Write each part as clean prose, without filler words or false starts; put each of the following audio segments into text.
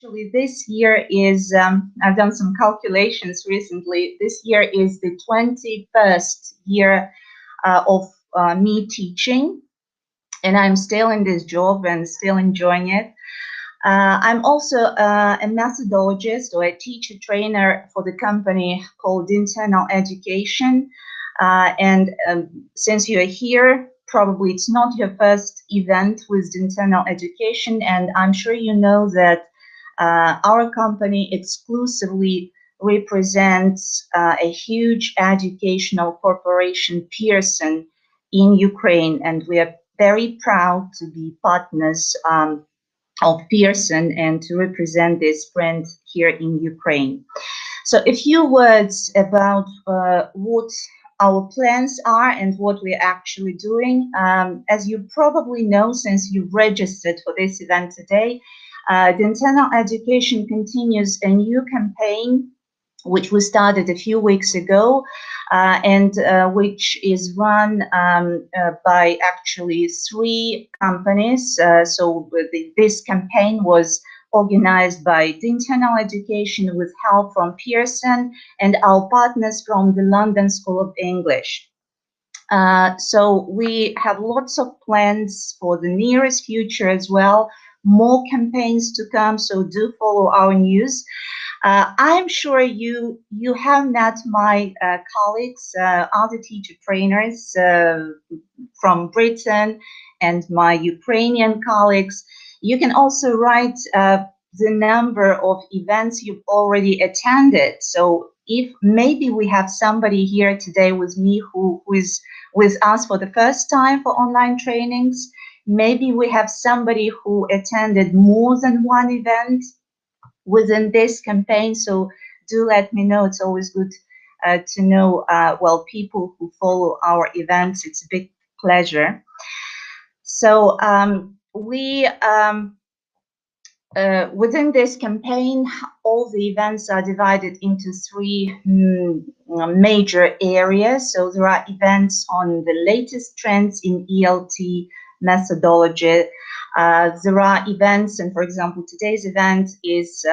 Actually, this year is, I've done some calculations recently. This year is the 21st year of me teaching, and I'm still in this job and still enjoying it. I'm also a methodologist or a teacher trainer for the company called Internal Education. Since you are here, probably it's not your first event with Internal Education, and I'm sure you know that our company exclusively represents a huge educational corporation, Pearson, in Ukraine, and we are very proud to be partners of Pearson and to represent this brand here in Ukraine. So a few words about what our plans are and what we're actually doing. As you probably know, since you've registered for this event today, the Internal Education continues a new campaign which we started a few weeks ago, and which is run by actually 3 companies. This campaign was organized by the Internal Education with help from Pearson and our partners from the London School of English. So we have lots of plans for the nearest future as well, more campaigns to come, so do follow our news. I'm sure you have met my colleagues, other teacher trainers from Britain, and my Ukrainian colleagues. You can also write the number of events you've already attended. So if maybe we have somebody here today with me who is with us for the first time for online trainings, maybe we have somebody who attended more than one event within this campaign. So do let me know. It's always good to know, well, people who follow our events. It's a big pleasure. So within this campaign, all the events are divided into 3 major areas. So there are events on the latest trends in ELT methodology. There are events, and for example, today's event is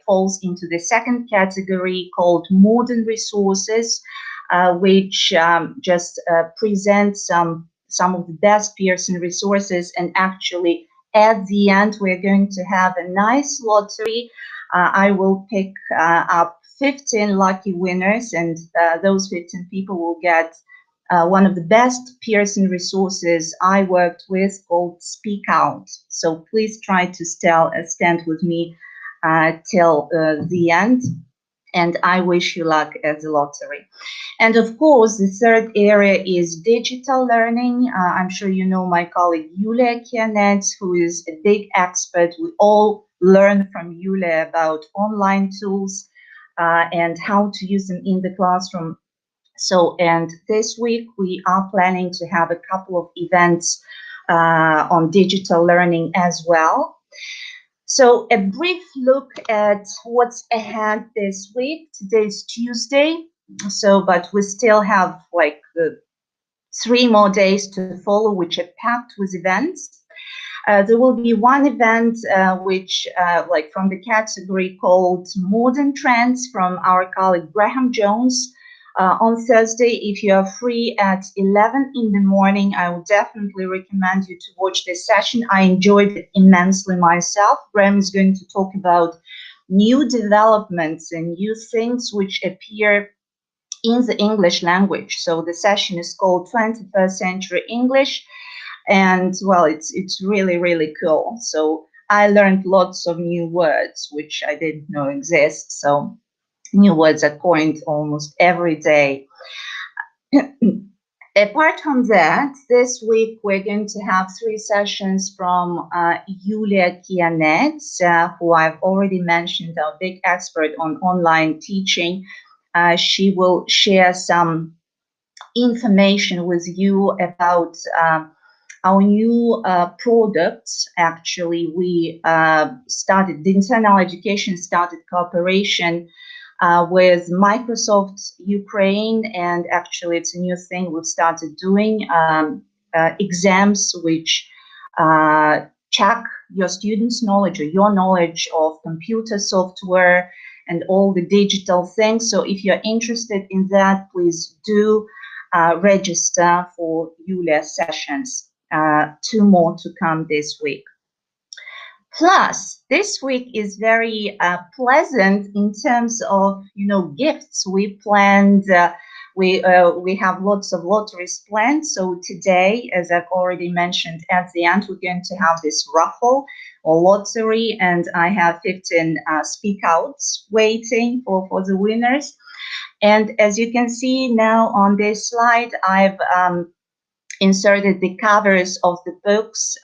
falls into the second category called modern resources, which just presents some of the best Pearson resources. And actually, at the end, we're going to have a nice lottery. I will pick up 15 lucky winners, and those 15 people will get one of the best Pearson resources I worked with called Speak Out. So please try to stand with me till the end, and I wish you luck at the lottery. And of course, the third area is digital learning. I'm sure you know my colleague Yulia Kianets, who is a big expert. We all learn from Yulia about online tools and how to use them in the classroom. So, and this week we are planning to have a couple of events on digital learning as well. So a brief look at what's ahead this week. Today's Tuesday, so but we still have like 3 more days to follow, which are packed with events. There will be one event which from the category called Modern Trends from our colleague Graham Jones. On Thursday, if you are free at 11 in the morning, I would definitely recommend you to watch this session. I enjoyed it immensely myself. Graham is going to talk about new developments and new things which appear in the English language. So the session is called 21st Century English, and well, it's really, really cool. So I learned lots of new words which I didn't know exist. So new words are coined almost every day. Apart from that, this week we're going to have 3 sessions from Yulia Kianets, who I've already mentioned, our big expert on online teaching. She will share some information with you about our new products. Actually, we started, the Internal Education started cooperation with Microsoft Ukraine, and actually it's a new thing we've started doing, exams which check your students' knowledge or your knowledge of computer software and all the digital things. So if you're interested in that, please do register for Julia's sessions. 2 more to come this week. Plus, this week is very pleasant in terms of, gifts. We planned, we have lots of lotteries planned. So today, as I've already mentioned, at the end, we're going to have this raffle or lottery, and I have 15 speak outs waiting for the winners. And as you can see now on this slide, I've inserted the covers of the books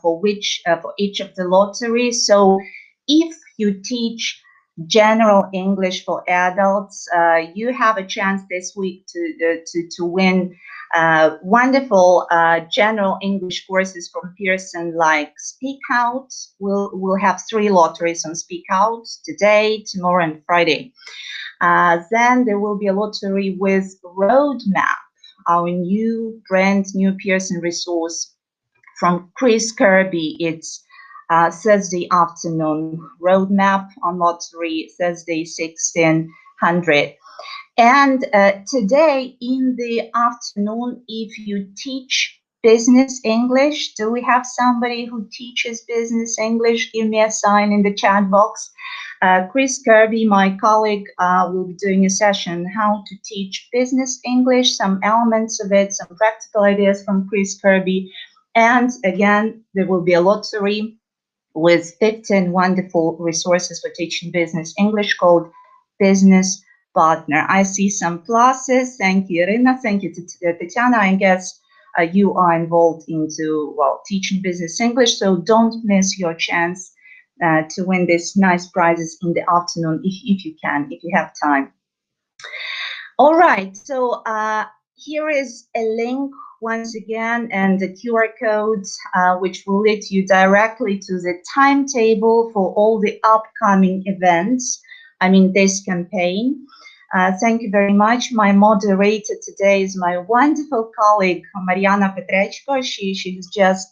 for each of the lotteries. So if you teach general English for adults, you have a chance this week to win wonderful general English courses from Pearson, like Speak Out. We'll have 3 lotteries on Speak Out today, tomorrow, and Friday. Then there will be a lottery with Roadmap, our brand new Pearson resource from Chris Kirby. It's Thursday afternoon. Roadmap on lottery, Thursday 1600. And today in the afternoon, if you teach business English, do we have somebody who teaches business English? Give me a sign in the chat box. Chris Kirby, my colleague, will be doing a session how to teach business English, some elements of it, some practical ideas from Chris Kirby. And again, there will be a lottery with 15 wonderful resources for teaching business English called Business Partner. I see some pluses. Thank you, Irina. Thank you, Tatiana. I guess you are involved into, teaching business English, so don't miss your chance to win these nice prizes in the afternoon if you can, if you have time. All right, so here is a link once again and the QR code which will lead you directly to the timetable for all the upcoming events. This campaign. Thank you very much. My moderator today is my wonderful colleague, Mariana Petrechko. She has just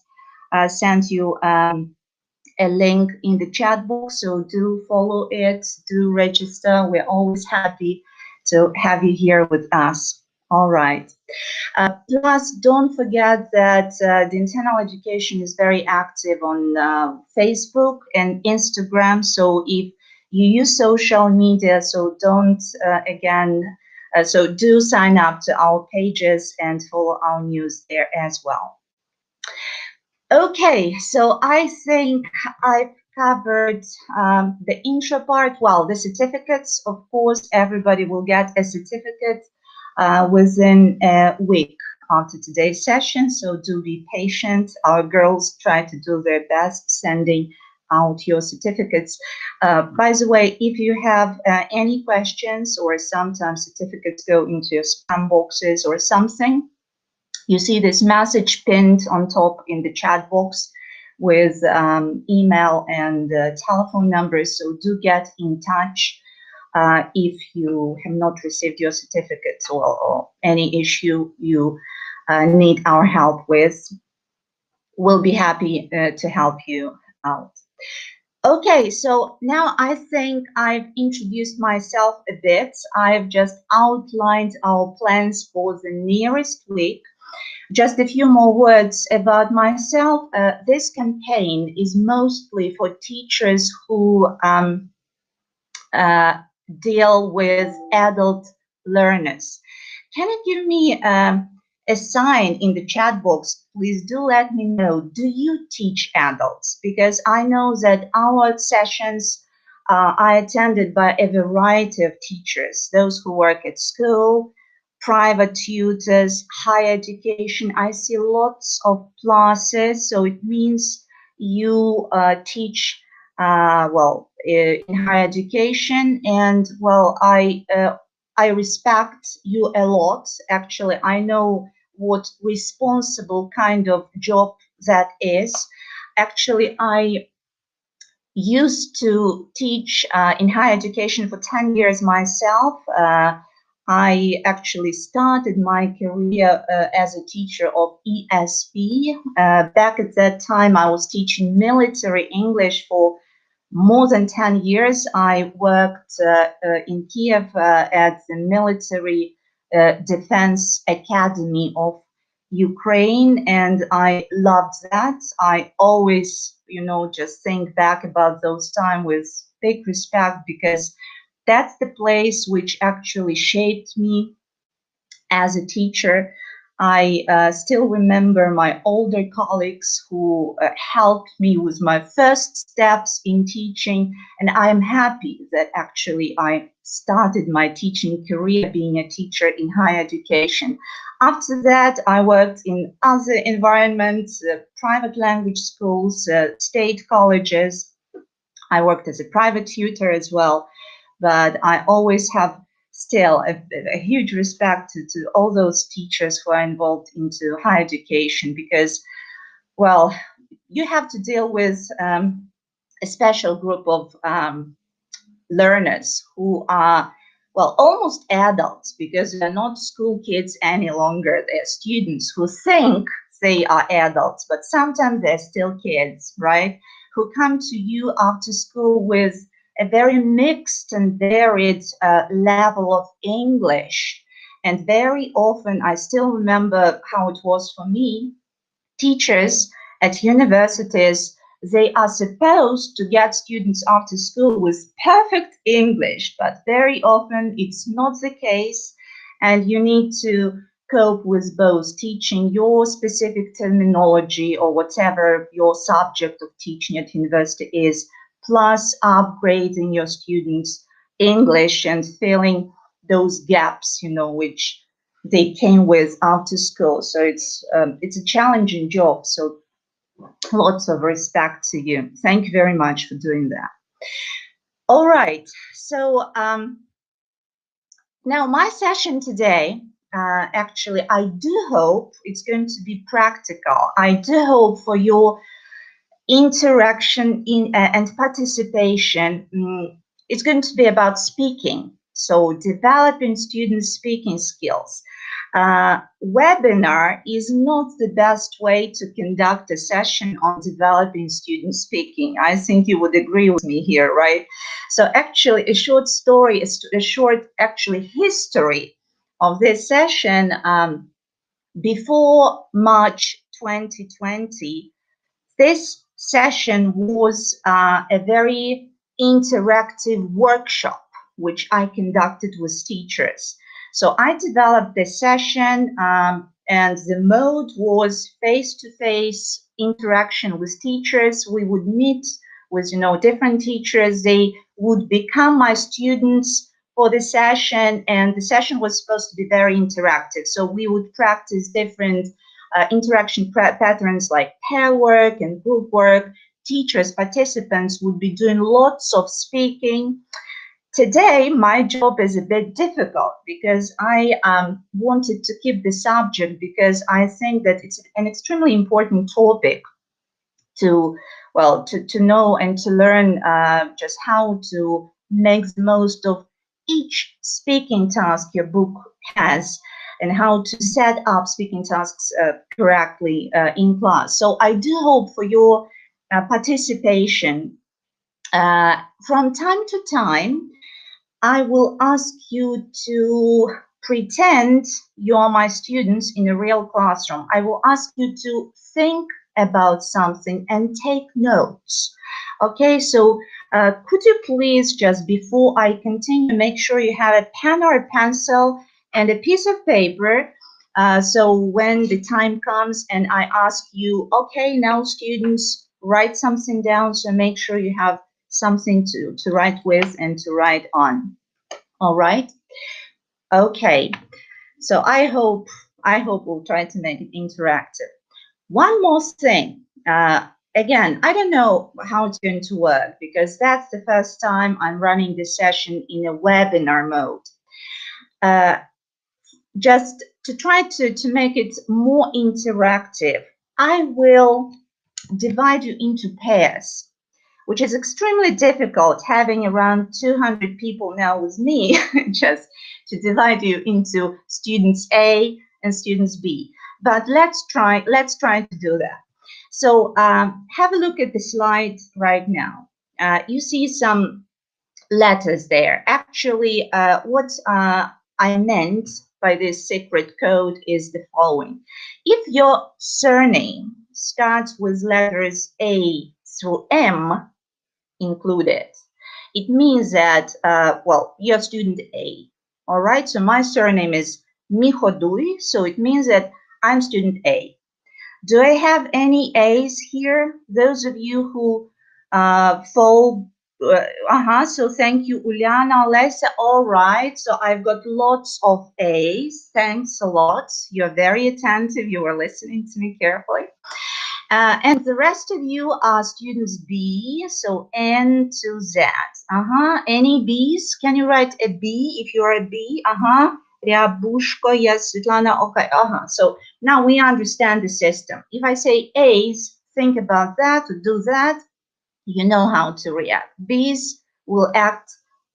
sent you a link in the chat box, so do follow it, do register. We're always happy to have you here with us. All right. Plus, don't forget that the internal education is very active on Facebook and Instagram. So if you use social media, so don't so do sign up to our pages and follow our news there as well. Okay, so I think I've covered the intro part. Well, the certificates, of course, everybody will get a certificate within a week after today's session, so do be patient. Our girls try to do their best sending out your certificates. By the way, if you have any questions, or sometimes certificates go into your spam boxes or something, you see this message pinned on top in the chat box with email and telephone numbers. So do get in touch if you have not received your certificates or any issue you need our help with. We'll be happy to help you out. Okay, so now I think I've introduced myself a bit. I've just outlined our plans for the nearest week. Just a few more words about myself. This campaign is mostly for teachers who deal with adult learners. Can you give me a sign in the chat box? Please do let me know, do you teach adults? Because I know that our sessions are attended by a variety of teachers, those who work at school, private tutors, higher education. I see lots of pluses, so it means you teach in higher education, and I respect you a lot. Actually, I know what responsible kind of job that is. Actually, I used to teach in higher education for 10 years myself. I actually started my career as a teacher of ESP. Back at that time, I was teaching military English for more than 10 years. I worked in Kiev at the military defense academy of Ukraine, and I loved that. I always, just think back about those times with big respect, because that's the place which actually shaped me as a teacher. I still remember my older colleagues who helped me with my first steps in teaching, and I am happy that actually I started my teaching career being a teacher in higher education. After that, I worked in other environments, private language schools, state colleges. I worked as a private tutor as well, but I always have still a huge respect to all those teachers who are involved into higher education, because, well, you have to deal with a special group of learners who are, well, almost adults, because they're not school kids any longer. They're students who think they are adults, but sometimes they're still kids, right? Who come to you after school with a very mixed and varied level of English. And very often, I still remember how it was for me. Teachers at universities, they are supposed to get students after school with perfect English, but very often it's not the case, and you need to cope with both teaching your specific terminology or whatever your subject of teaching at university is, plus upgrading your students' English and filling those gaps, which they came with after school. So it's a challenging job. So lots of respect to you. Thank you very much for doing that. All right. So now my session today, actually, I do hope it's going to be practical. I do hope for your interaction and participation. It's going to be about speaking. So developing students' speaking skills. Webinar is not the best way to conduct a session on developing student speaking. I think you would agree with me here, right? So actually a short story, a short actually history of this session. Before March 2020, this session was a very interactive workshop which I conducted with teachers. So I developed this session, and the mode was face-to-face interaction with teachers. We would meet with different teachers. They would become my students for the session, and the session was supposed to be very interactive. So we would practice different interaction patterns like pair work and group work. Teachers, participants would be doing lots of speaking. Today, my job is a bit difficult because I wanted to keep the subject, because I think that it's an extremely important topic to know and to learn just how to make the most of each speaking task your book has, and how to set up speaking tasks correctly in class. So I do hope for your participation. From time to time, I will ask you to pretend you are my students in a real classroom. I will ask you to think about something and take notes. Okay, so could you please, just before I continue, make sure you have a pen or a pencil and a piece of paper. So when the time comes and I ask you, okay, now students, write something down. So make sure you have something to write with and to write on. All right. Okay. So I hope we'll try to make it interactive. One more thing. Again, I don't know how it's going to work, because that's the first time I'm running this session in a webinar mode. Just to try to make it more interactive, I will divide you into pairs. which is extremely difficult, having around 200 people now with me, just to divide you into students A and students B. But let's try to do that. So have a look at the slide right now. You see some letters there. Actually, what I meant by this secret code is the following. If your surname starts with letters A through M included, it means that, well, you're student A. All right, so my surname is Mihodui, so it means that I'm student A. Do I have any A's here? Those of you who fall, so thank you, Uliana, Alessa. All right, so I've got lots of A's. Thanks a lot. You're very attentive. You are listening to me carefully. And the rest of you are students B, so N to Z. Any B's? Can you write a B if you're a B? Ryabushko, yes, Svetlana, okay, So now we understand the system. If I say A's, think about that, to do that, you know how to react. B's will act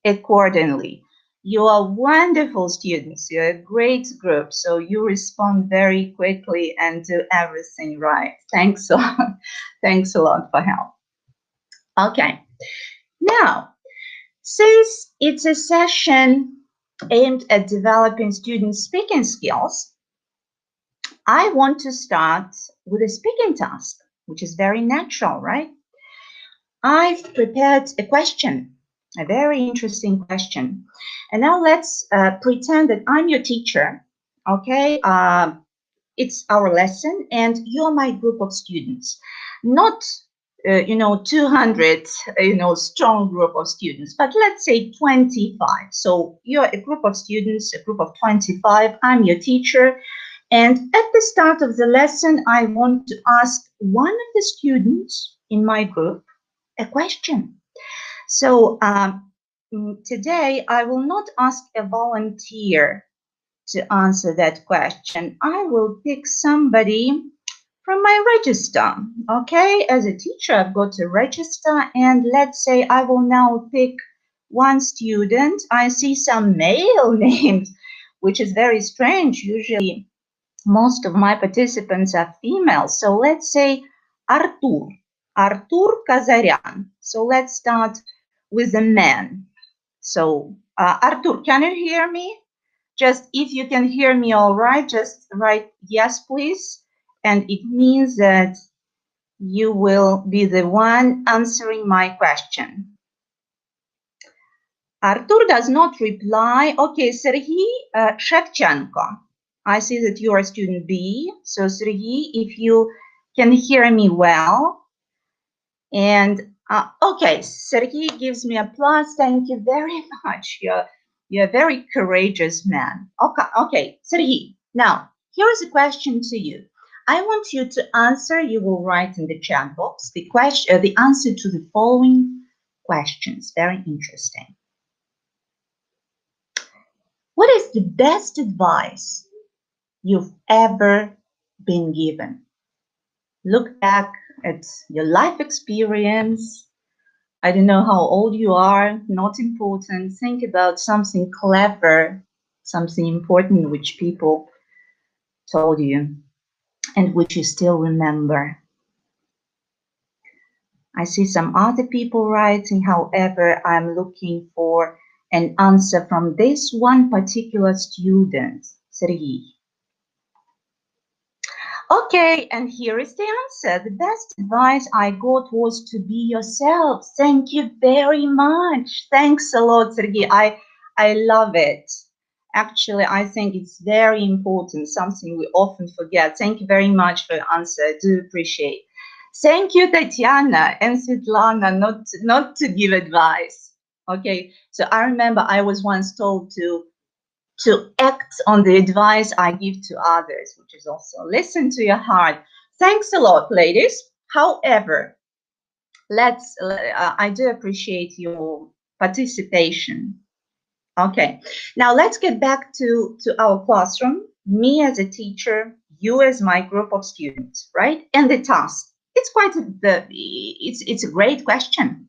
accordingly. You are wonderful students. You're a great group. So you respond very quickly and do everything right. Thanks a lot. Thanks a lot for help. Okay. Now, since it's a session aimed at developing student speaking skills, I want to start with a speaking task, which is very natural, right? I've prepared a question, a very interesting question. And now let's pretend that I'm your teacher, okay? It's our lesson and you're my group of students. Not, 200, strong group of students, but let's say 25. So you're a group of students, a group of 25. I'm your teacher. And at the start of the lesson, I want to ask one of the students in my group a question. So today I will not ask a volunteer to answer that question. I will pick somebody from my register. Okay, as a teacher, I've got to register, and let's say I will now pick one student. I see some male names, which is very strange. Usually most of my participants are female. So let's say Artur. Artur Kazaryan. So let's start with the man. So Artur, can you hear me? Just if you can hear me all right, just write yes, please. And it means that you will be the one answering my question. Artur does not reply. Okay, Sergei Shevchenko. I see that you are student B. So Sergei, if you can hear me well. And okay, Sergei gives me a plus. Thank you very much. You're a very courageous man. Okay, Sergei. Now, here's a question to you. I want you to answer. You will write in the chat box the answer to the following questions. Very interesting. What is the best advice you've ever been given? Look back at your life experience. I don't know how old you are, not important. Think about something clever, something important which people told you and which you still remember. I see some other people writing, however, I'm looking for an answer from this one particular student, Sergei. Okay, and here is the answer. The best advice I got was to be yourself. Thank you very much. Thanks a lot, Sergei. I love it. Actually, I think it's very important, something we often forget. Thank you very much for your answer. I do appreciate. Thank you, Tatiana and Svetlana, not to give advice. Okay, so I remember I was once told to act on the advice I give to others, which is also listen to your heart. Thanks a lot, ladies. However, I do appreciate your participation. Okay, now let's get back to our classroom. Me as a teacher, you as my group of students, right? And the task. It's quite it's a great question.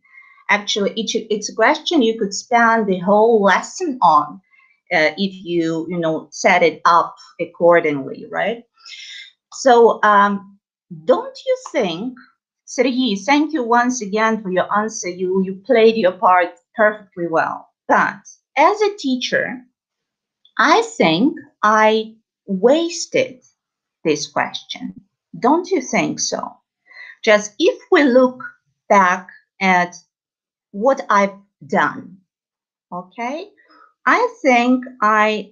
Actually, it's a question you could spend the whole lesson on if you know set it up accordingly, right? So don't you think, Sergei? Thank you once again for your answer. You played your part perfectly well. But as a teacher, I think I wasted this question. Don't you think so? Just if we look back at what I've done, okay, I think I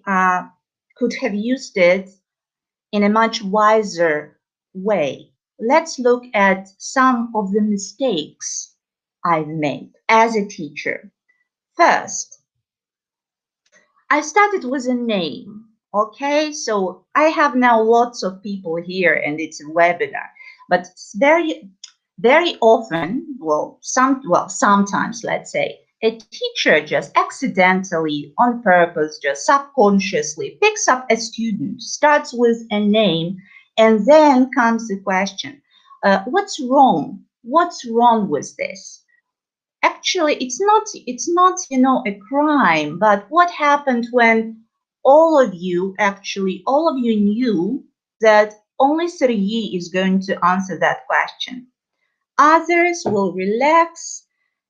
could have used it in a much wiser way. Let's look at some of the mistakes I've made as a teacher. First, I started with a name. Okay, so I have now lots of people here and it's a webinar, but it's very often, sometimes, let's say, a teacher just accidentally, on purpose, just subconsciously picks up a student, starts with a name, and then comes the question, what's wrong? What's wrong with this? Actually, it's not a crime, but what happened when all of you knew that only Sergei is going to answer that question? Others will relax.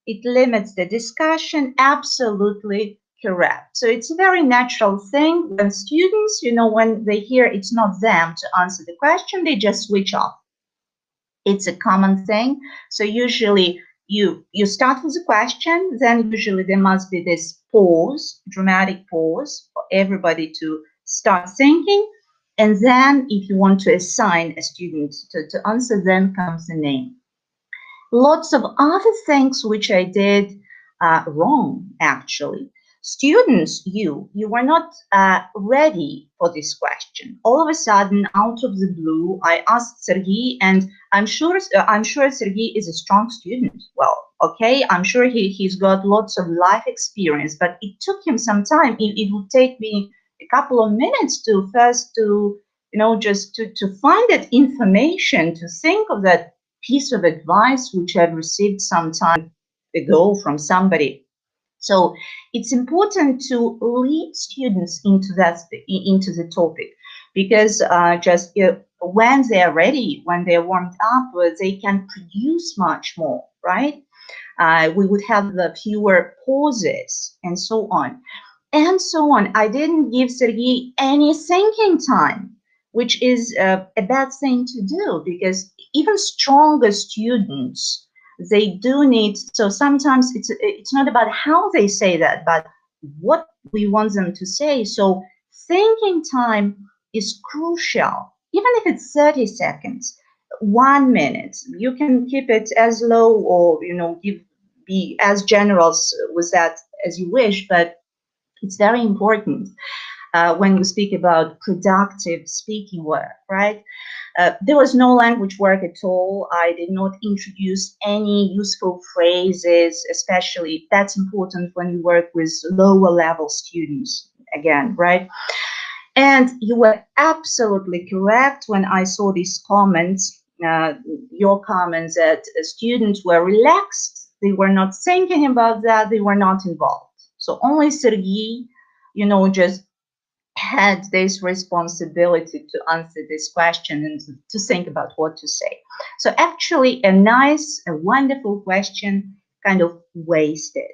It limits the discussion. Absolutely correct. So it's a very natural thing when students, when they hear it's not them to answer the question, they just switch off. It's a common thing. So usually you start with a question, then usually there must be this pause, dramatic pause for everybody to start thinking. And then if you want to assign a student to answer, then comes the name. Lots of other things which I did wrong, actually. Students, you were not ready for this question. All of a sudden, out of the blue, I asked Sergei, and I'm sure Sergei is a strong student. Well, okay, I'm sure he's got lots of life experience, but it took him some time. It would take me a couple of minutes to just to find that information, to think of that piece of advice which I've received some time ago from somebody. So it's important to lead students into the topic, because when they're ready, when they're warmed up, they can produce much more, right? We would have fewer pauses and so on. And so on. I didn't give Sergei any thinking time, which is a bad thing to do, because even stronger students, they do need, so sometimes it's not about how they say that, but what we want them to say. So thinking time is crucial, even if it's 30 seconds, 1 minute. You can keep it as low, or be as generous with that as you wish, but it's very important when we speak about productive speaking work, right? There was no language work at all. I did not introduce any useful phrases, especially that's important when you work with lower level students, again, right? And you were absolutely correct when I saw these comments, your comments, that students were relaxed. They were not thinking about that. They were not involved. So only Sergei, just had this responsibility to answer this question and to think about what to say. So actually a wonderful question kind of wasted.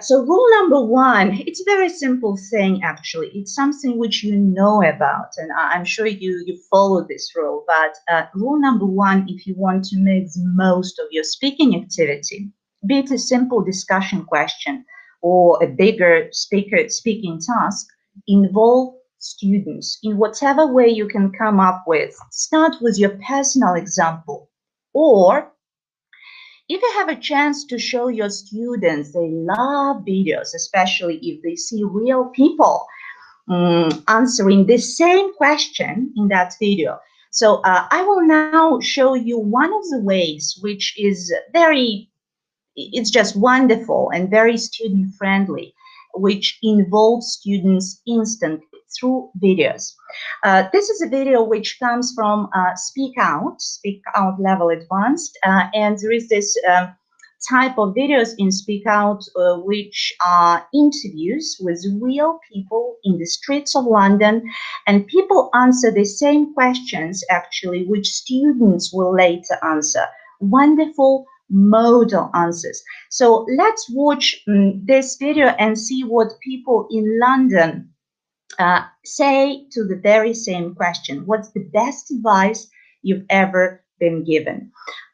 So rule number one, it's a very simple thing, actually. It's something which you know about, and I'm sure you follow this rule. But rule number one, if you want to make the most of your speaking activity, be it a simple discussion question or a bigger speaking task, involve students in whatever way you can come up with. Start with your personal example, or if you have a chance to show your students, they love videos, especially if they see real people answering the same question in that video. So I will now show you one of the ways which is it's just wonderful and very student friendly, which involves students instantly. through videos. This is a video which comes from Speak Out Level Advanced, and there is this type of videos in Speak Out which are interviews with real people in the streets of London, and people answer the same questions actually which students will later answer. Wonderful model answers. So let's watch this video and see what people in London say to the very same question. What's the best advice you've ever been given?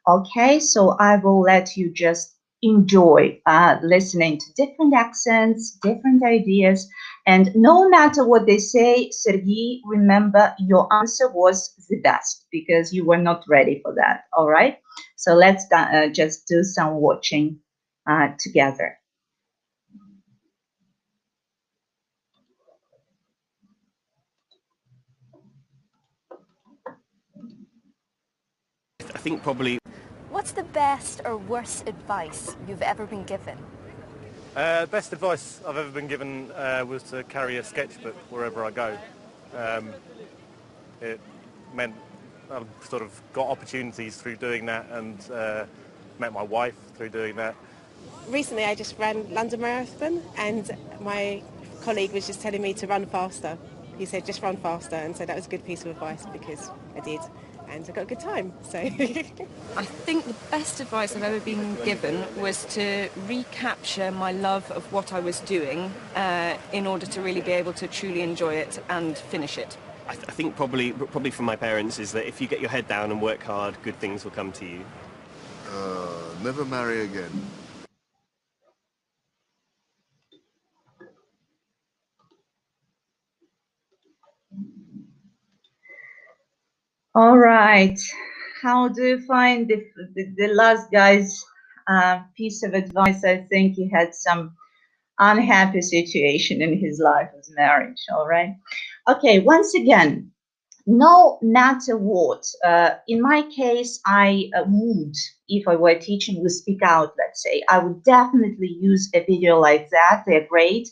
Okay, so I will let you just enjoy listening to different accents, different ideas, and no matter what they say, Sergey, remember your answer was the best because you were not ready for that, all right? So let's just do some watching together. I think probably... What's the best or worst advice you've ever been given? Best advice I've ever been given was to carry a sketchbook wherever I go. It meant I've sort of got opportunities through doing that, and met my wife through doing that. Recently I just ran London Marathon, and my colleague was just telling me to run faster. He said just run faster, and so that was a good piece of advice because I did, and I got a good time. So I think the best advice I've ever been given was to recapture my love of what I was doing in order to really be able to truly enjoy it and finish it. I think probably from my parents is that if you get your head down and work hard, good things will come to you. Never marry again. All right. How do you find the last guy's piece of advice? I think he had some unhappy situation in his life with marriage. All right. Okay. Once again, no matter what, in my case, I would, if I were teaching with Speak Out, let's say, I would definitely use a video like that. They're great.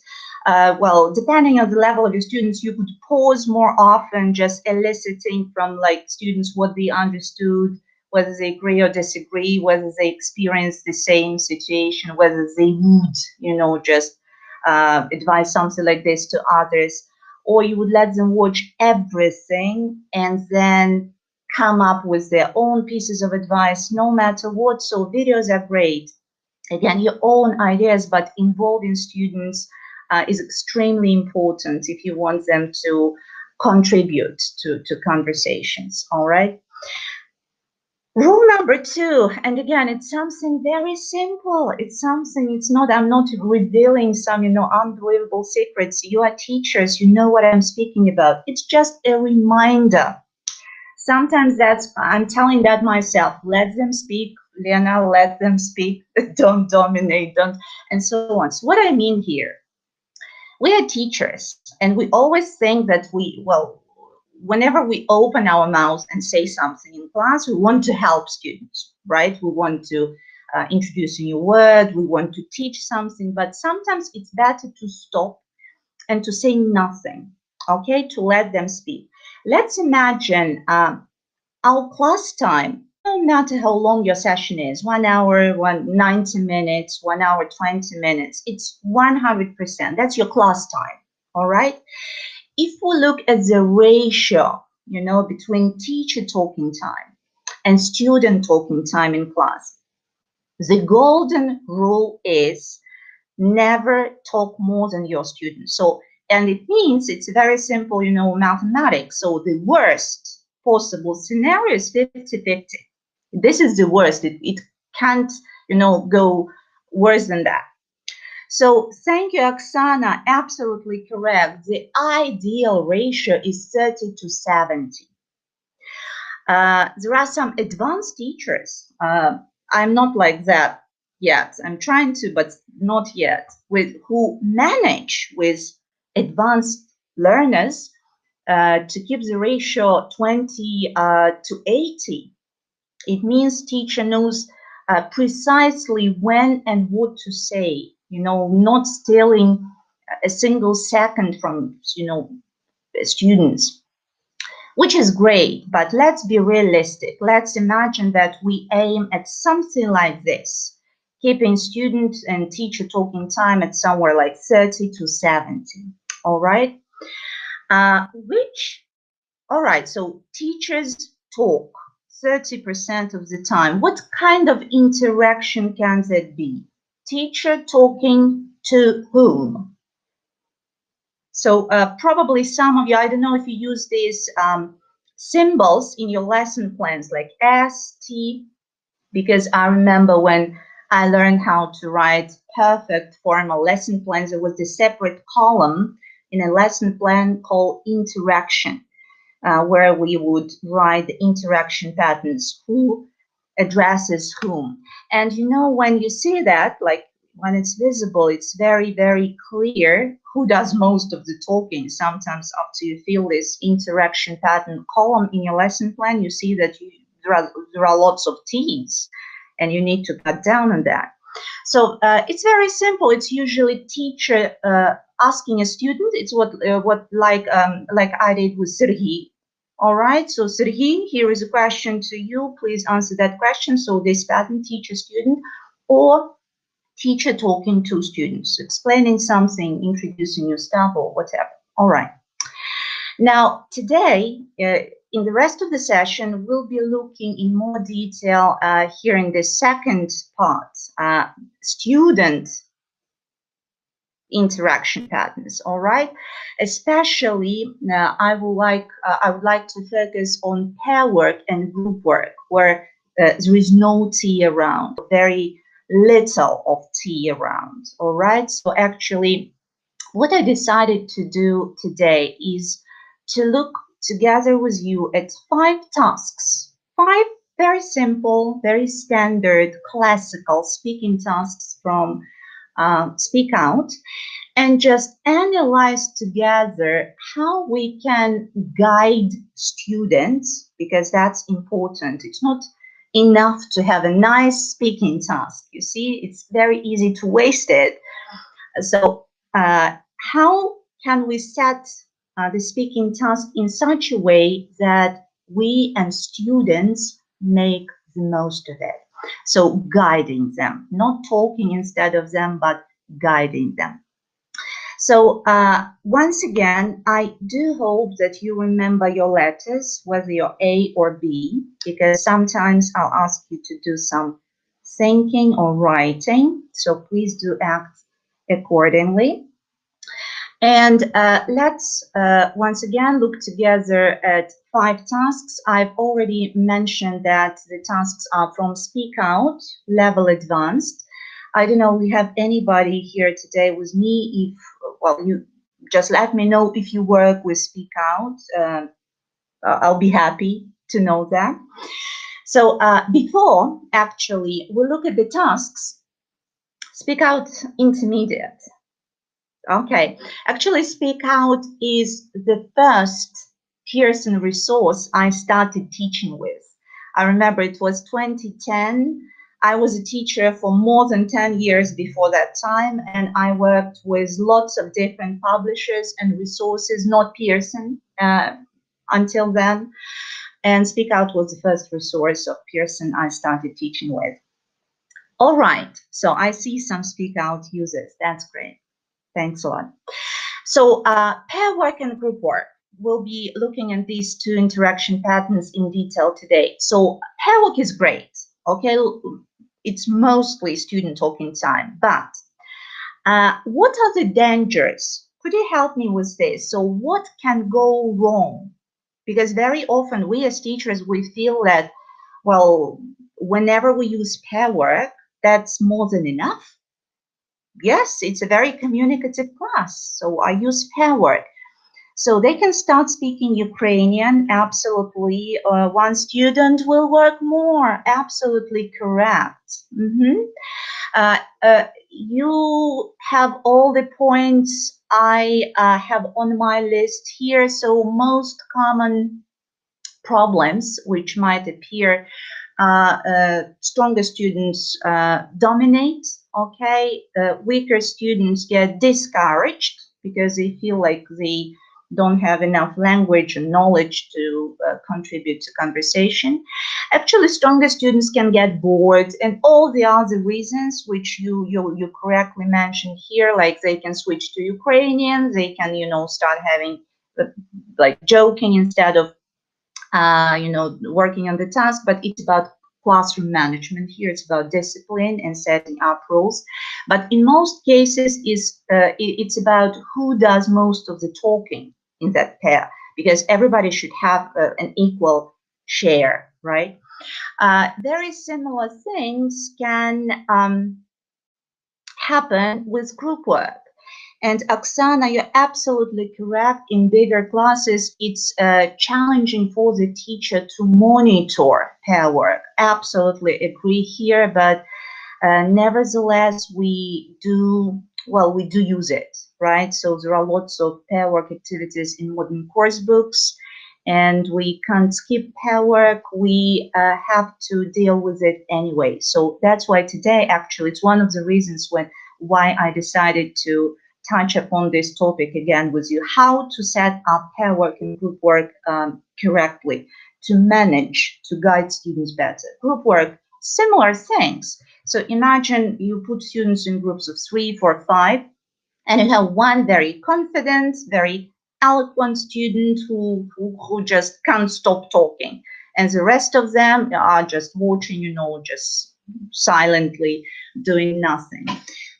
Well, depending on the level of your students, you could pause more often, just eliciting from like students what they understood, whether they agree or disagree, whether they experience the same situation, whether they would, you know, just advise something like this to others, or you would let them watch everything and then come up with their own pieces of advice, no matter what. So videos are great. Again, your own ideas, but involving students is extremely important if you want them to contribute to conversations, all right? Rule number 2, and again, it's something very simple. It's something, it's not, I'm not revealing some, you know, unbelievable secrets. You are teachers, you know what I'm speaking about. It's just a reminder. Sometimes that's, I'm telling that myself, let them speak, Lena, let them speak, don't dominate, don't, and so on. So what I mean here, we are teachers, and we always think that whenever we open our mouths and say something in class, we want to help students, right? We want to introduce a new word, we want to teach something, but sometimes it's better to stop and to say nothing, okay? To let them speak. Let's imagine our class time, no matter how long your session is, 1 hour, 90 minutes, 1 hour, 20 minutes, it's 100%. That's your class time, all right? If we look at the ratio, you know, between teacher talking time and student talking time in class, the golden rule is never talk more than your students. So, and it means it's very simple, you know, mathematics. So the worst possible scenario is 50-50. This is the worst. It can't, you know, go worse than that. So thank you, Oksana. Absolutely correct. The ideal ratio is 30-70. There are some advanced teachers. I'm not like that yet. I'm trying to, but not yet. Who manage with advanced learners to keep the ratio 20-80. It means teacher knows precisely when and what to say, you know, not stealing a single second from, you know, students, which is great, but let's be realistic. Let's imagine that we aim at something like this, keeping student and teacher talking time at somewhere like 30 to 70, all right? All right, so teachers talk 30% of the time. What kind of interaction can that be? Teacher talking to whom? So probably some of you, I don't know if you use these symbols in your lesson plans like S, T, because I remember when I learned how to write perfect formal lesson plans, there was a separate column in a lesson plan called interaction, where we would write the interaction patterns, who addresses whom. And you know, when you see that, like when it's visible, it's very, very clear who does most of the talking. Sometimes after you fill this interaction pattern column in your lesson plan, you see that there are lots of T's, and you need to cut down on that. So it's very simple. It's usually teacher asking a student. It's what like I did with Sergey. All right. So Sergey, here is a question to you. Please answer that question. So this pattern, teacher, student, or teacher talking to students, explaining something, introducing new stuff, or whatever. All right. Now today, in the rest of the session, we'll be looking in more detail here in the second part, student interaction patterns. All right, especially I would like to focus on pair work and group work, where there is no T around, very little of T around. All right, so actually, what I decided to do today is to look together with you at 5 tasks, 5 very simple, very standard, classical speaking tasks from Speak Out, and just analyze together how we can guide students, because that's important. It's not enough to have a nice speaking task. You see, it's very easy to waste it. So how can we set the speaking task in such a way that we and students make the most of it? So guiding them, not talking instead of them, but guiding them. So once again, I do hope that you remember your letters, whether you're A or B, because sometimes I'll ask you to do some thinking or writing. So please do act accordingly. And let's once again look together at 5 tasks. I've already mentioned that the tasks are from Speak Out, level advanced. I don't know, we have anybody here today with me? If, well, you just let me know if you work with Speak Out. I'll be happy to know that. So before actually we look at the tasks, Speak Out Intermediate. Okay, actually Speak Out is the first Pearson resource I started teaching with. I remember it was 2010. I was a teacher for more than 10 years before that time, and I worked with lots of different publishers and resources, not Pearson until then. And Speak Out was the first resource of Pearson I started teaching with. All right, so I see some Speak Out users. That's great. Thanks a lot. So pair work and group work. We'll be looking at these 2 interaction patterns in detail today. So pair work is great. Okay, it's mostly student talking time. But what are the dangers? Could you help me with this? So what can go wrong? Because very often we as teachers, we feel that, well, whenever we use pair work, that's more than enough. Yes, it's a very communicative class, so I use pair work. So they can start speaking Ukrainian, absolutely. One student will work more, absolutely correct. You have all the points I have on my list here. So most common problems which might appear, stronger students dominate. Okay, weaker students get discouraged because they feel like they don't have enough language and knowledge to contribute to conversation. Actually, stronger students can get bored, and all the other reasons which you correctly mentioned here, like they can switch to Ukrainian, they can, you know, start having like joking instead of you know, working on the task. But it's about classroom management here. It's about discipline and setting up rules. But in most cases, it's about who does most of the talking in that pair, because everybody should have an equal share, right? Very similar things can happen with group work. And Oksana, you're absolutely correct. In bigger classes, it's challenging for the teacher to monitor pair work. Absolutely agree here, but nevertheless, we do use it, right? So there are lots of pair work activities in modern course books, and we can't skip pair work. We have to deal with it anyway. So that's why today, actually, it's one of the reasons why I decided to touch upon this topic again with you, how to set up pair work and group work correctly, to manage, to guide students better. Group work, similar things. So imagine you put students in groups of 3, 4, 5, and you have one very confident, very eloquent student who just can't stop talking. And the rest of them are just watching, you know, just silently doing nothing.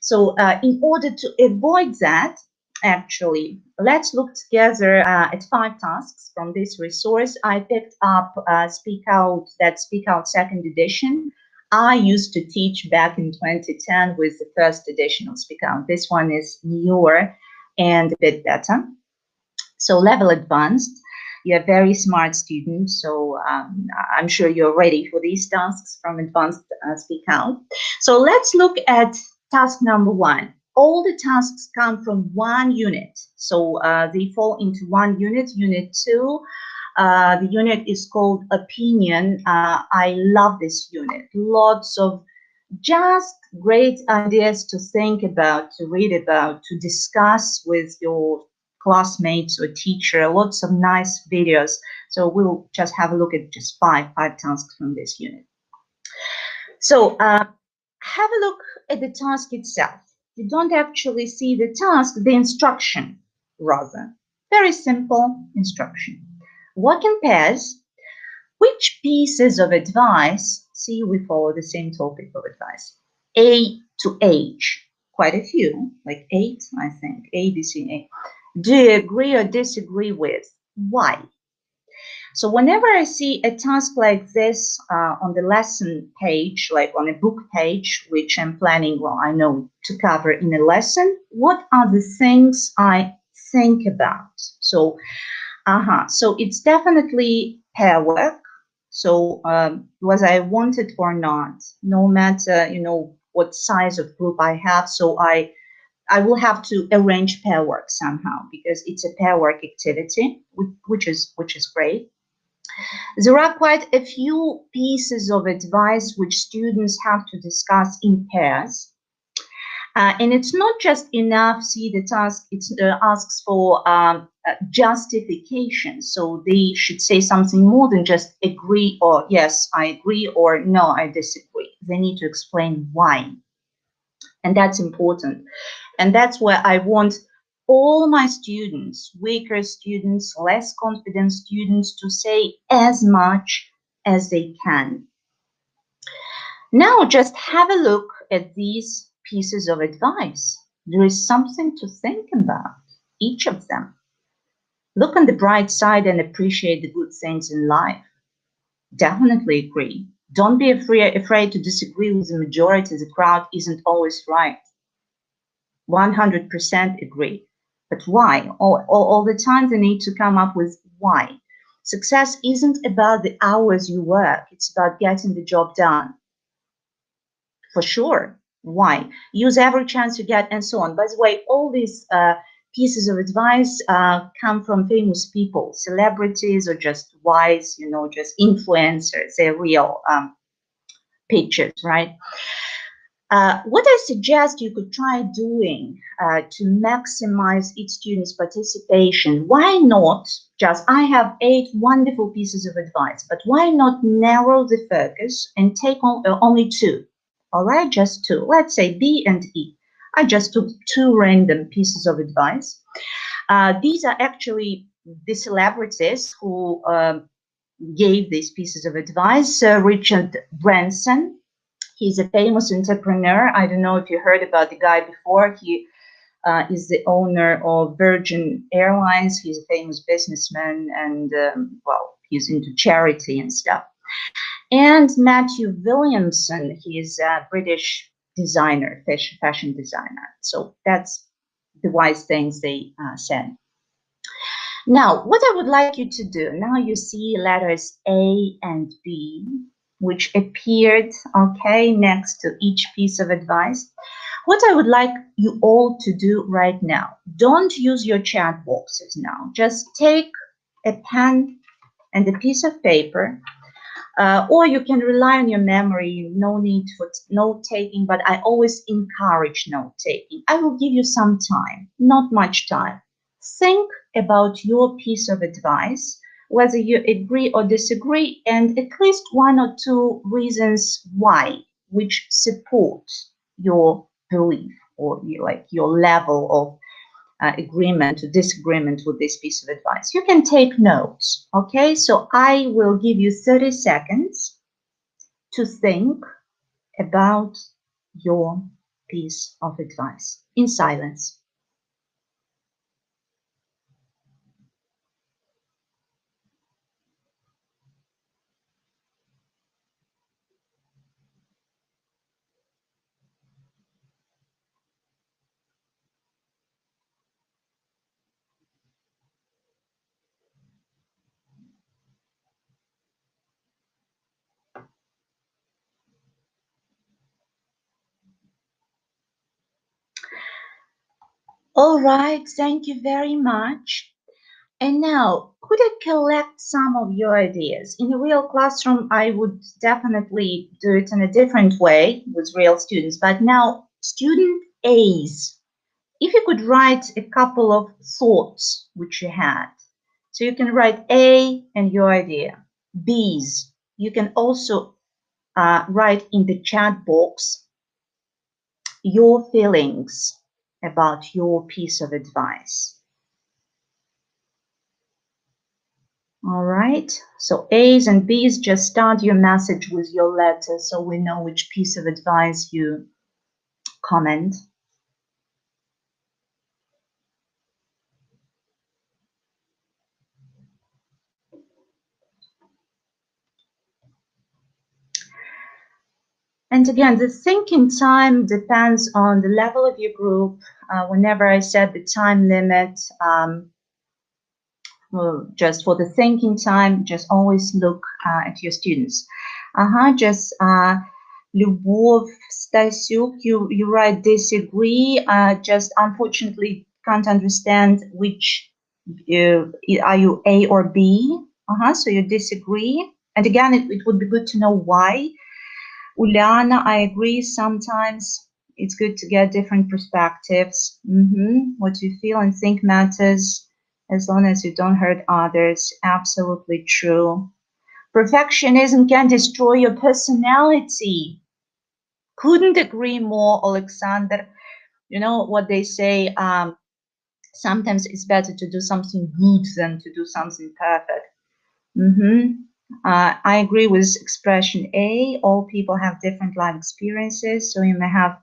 So in order to avoid that, actually, let's look together at 5 tasks from this resource. I picked up Speak Out second edition. I used to teach back in 2010 with the first edition of Speak Out. This one is newer and a bit better. So level advanced. You're a very smart student, so I'm sure you're ready for these tasks from advanced Speak Out. So let's look at task number 1. All the tasks come from one unit. So they fall into one unit, unit 2. The unit is called Opinion. I love this unit. Lots of just great ideas to think about, to read about, to discuss with your classmates or teacher. Lots of nice videos. So we'll just have a look at just five tasks from this unit. So have a look at the task itself. You don't actually see the task, the instruction rather. Very simple instruction. Work in pairs. Which pieces of advice, see, we follow the same topic of advice, A to H, quite a few, like 8, I think, A, B, C, A. Do you agree or disagree with? Why? So whenever I see a task like this on the lesson page, like on a book page, which I'm planning, well, I know, to cover in a lesson, what are the things I think about? So, so it's definitely pair work. So was I wanted or not, no matter, you know, what size of group I have, so I will have to arrange pair work somehow, because it's a pair work activity, which is great. There are quite a few pieces of advice which students have to discuss in pairs. And it's not just enough, see the task, it asks for justification. So they should say something more than just agree or yes, I agree, or no, I disagree. They need to explain why. And that's important. And that's where I want all my students, weaker students, less confident students, to say as much as they can. Now just have a look at these pieces of advice. There is something to think about, each of them. Look on the bright side and appreciate the good things in life. Definitely agree. Don't be afraid to disagree with the majority. The crowd isn't always right. 100% agree. But why? All the time they need to come up with why. Success isn't about the hours you work. It's about getting the job done. For sure. Why? Use every chance you get, and so on. By the way, all these pieces of advice come from famous people, celebrities, or just wise, you know, just influencers. They're real pictures, right? What I suggest you could try doing to maximize each student's participation, why not just, I have 8 wonderful pieces of advice, but why not narrow the focus and take on, only 2, all right, just 2. Let's say B and E. I just took 2 random pieces of advice. These are actually the celebrities who gave these pieces of advice. Richard Branson. He's a famous entrepreneur. I don't know if you heard about the guy before. He is the owner of Virgin Airlines. He's a famous businessman, and well, he's into charity and stuff. And Matthew Williamson, he's a British designer, fashion designer. So that's the wise things they said. Now, what I would like you to do, now you see letters A and B, which appeared, okay, next to each piece of advice. What I would like you all to do right now, don't use your chat boxes now. Just take a pen and a piece of paper, or you can rely on your memory, no need for note-taking, but I always encourage note-taking. I will give you some time, not much time. Think about your piece of advice, whether you agree or disagree, and at least 1 or 2 reasons why, which support your belief or your level of agreement or disagreement with this piece of advice. You can take notes, okay? So I will give you 30 seconds to think about your piece of advice in silence. All right, thank you very much. And now, could I collect some of your ideas? In a real classroom, I would definitely do it in a different way with real students. But now, student A's, if you could write a couple of thoughts which you had. So you can write A and your idea. B's, you can also write in the chat box your feelings about your piece of advice. All right, so A's and B's, just start your message with your letter so we know which piece of advice you comment. And again, the thinking time depends on the level of your group. Whenever I set the time limit, well, just for the thinking time, just always look at your students. Just Lyubov, Stasyuk, you write disagree. Just unfortunately can't understand which, are you A or B? So you disagree. And again, it would be good to know why. Uliana, I agree. Sometimes it's good to get different perspectives. What you feel and think matters as long as you don't hurt others. Absolutely true. Perfectionism can destroy your personality. Couldn't agree more, Alexander. You know what they say, sometimes it's better to do something good than to do something perfect. I agree with expression A. All people have different life experiences, so you may have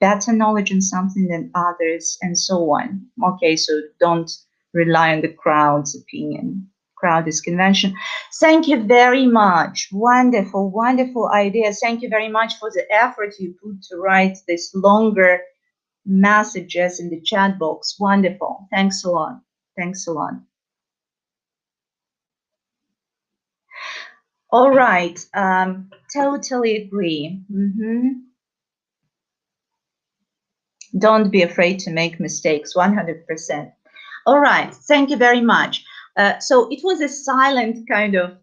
better knowledge in something than others, and so on. Okay, so don't rely on the crowd's opinion. Crowd is convention. Thank you very much. Wonderful, wonderful ideas. Thank you very much for the effort you put to write this longer messages in the chat box. Wonderful. Thanks a lot. Thanks a lot. All right. Totally agree. Don't be afraid to make mistakes. 100%. All right. Thank you very much. So it was a silent kind of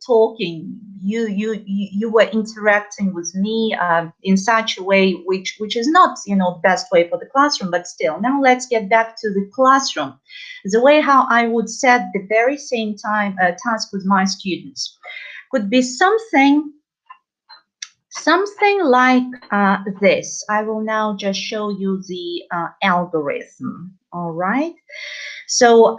talking you were interacting with me in such a way which is not, you know, best way for the classroom, but still. Now let's get back to the classroom. The way how I would set the very same time task with my students could be something like this. I will now just show you the algorithm. All right. So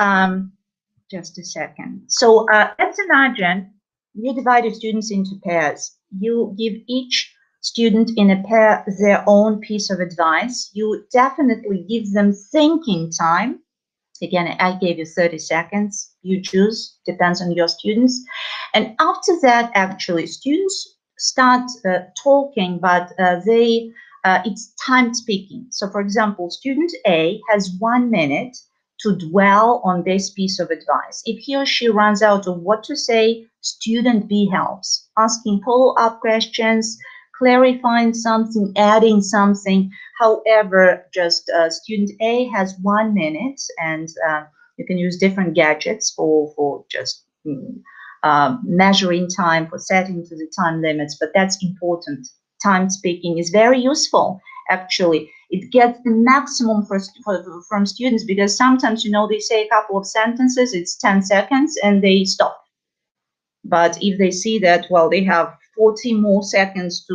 just a second. So let's imagine you divide your students into pairs. You give each student in a pair their own piece of advice. You definitely give them thinking time. Again, I gave you 30 seconds. You choose, depends on your students. And after that, actually, students start talking, but it's time speaking. So, for example, student A has 1 minute to dwell on this piece of advice. If he or she runs out of what to say, student B helps, asking follow-up questions, clarifying something, adding something. However, just student A has 1 minute, and you can use different gadgets for just measuring time, for setting to the time limits, but that's important. Time speaking is very useful, actually. It gets the maximum from students, because sometimes, you know, they say a couple of sentences, it's 10 seconds, and they stop. But if they see that, well, they have 40 more seconds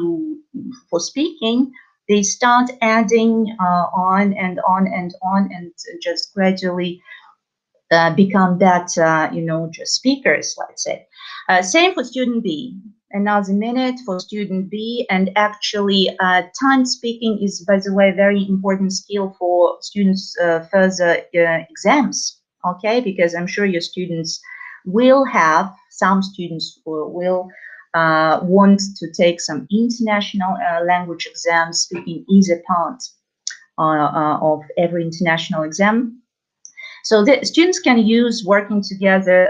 for speaking, they start adding on and on and on, and just gradually become that, you know, just speakers, let's say. Same for student B. Another minute for student B. And actually, time speaking is, by the way, a very important skill for students' further exams, okay? Because I'm sure your students will have, some students will want to take some international language exams. Speaking is a part of every international exam. So the students can use, working together,